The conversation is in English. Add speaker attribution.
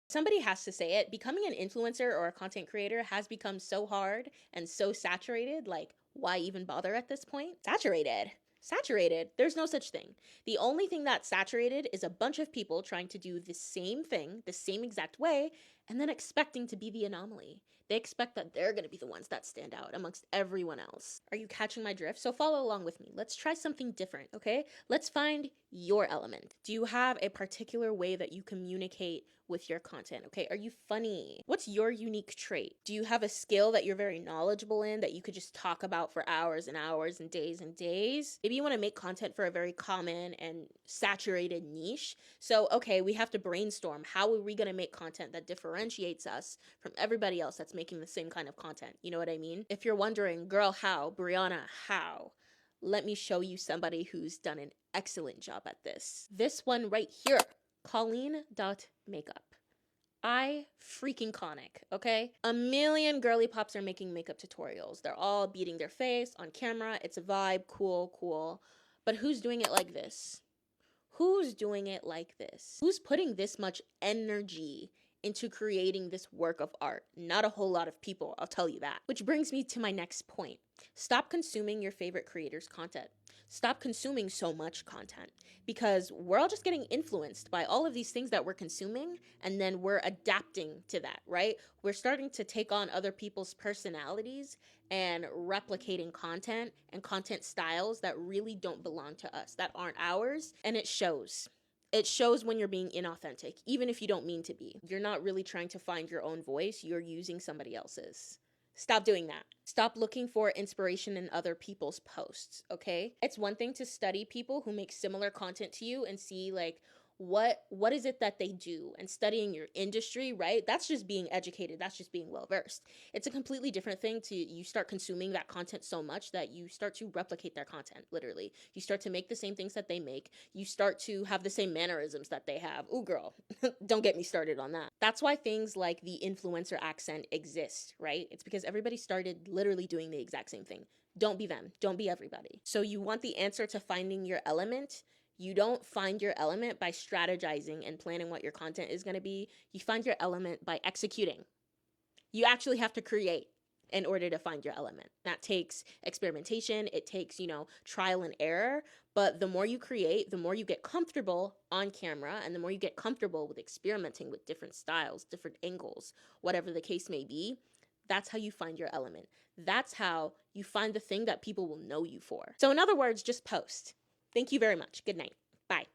Speaker 1: Somebody has to say it. Becoming an influencer or a content creator has become so hard and so saturated. Like, why even bother at this point? Saturated. Saturated. There's no such thing. The only thing that's saturated is a bunch of people trying to do the same thing, the same exact way, and then expecting to be the anomaly. They expect that they're going to be the ones that stand out amongst everyone else. Are you catching my drift? So follow along with me. Let's try something different, okay? Let's find your element. Do you have a particular way that you communicate with your content? Okay, are you funny? What's your unique trait? Do you have a skill that you're very knowledgeable in that you could just talk about for hours and hours and days? Maybe you want to make content for a very common and saturated niche. So, okay, we have to brainstorm. How are we going to make content that differentiates us from everybody else that's making the same kind of content? You know what I mean? If you're wondering, girl, how? Brianna, how? Let me show you somebody who's done an excellent job at this. This one right here, Colleen.makeup. I freaking conic, okay? A million girly pops are making makeup tutorials. They're all beating their face on camera. It's a vibe, cool. But who's doing it like this? Who's doing it like this? Who's putting this much energy into creating this work of art? Not a whole lot of people, I'll tell you that. Which brings me to my next point. Stop consuming your favorite creators' content. Stop consuming so much content because we're all just getting influenced by all of these things that we're consuming, and then we're adapting to that, right? We're starting to take on other people's personalities and replicating content and content styles that really don't belong to us, that aren't ours, and it shows. It shows when you're being inauthentic, even if you don't mean to be. You're not really trying to find your own voice, you're using somebody else's. Stop doing that. Stop looking for inspiration in other people's posts, okay? It's one thing to study people who make similar content to you and see like what is it that they do, and studying your industry, right? That's just being educated. That's just being well versed. It's a completely different thing to you start consuming that content so much that you start to replicate their content, literally. You start to make the same things that they make. You start to have the same mannerisms that they have. Ooh, girl, don't get me started on that. That's why things like the influencer accent exist, right? It's because everybody started literally doing the exact same thing. Don't be them. Don't be everybody. So you want the answer to finding your element. You don't find your element by strategizing and planning what your content is going to be. You find your element by executing. You actually have to create in order to find your element. That takes experimentation. It takes, trial and error. But the more you create, the more you get comfortable on camera, and the more you get comfortable with experimenting with different styles, different angles, whatever the case may be. That's how you find your element. That's how you find the thing that people will know you for. So in other words, just post. Thank you very much. Good night. Bye.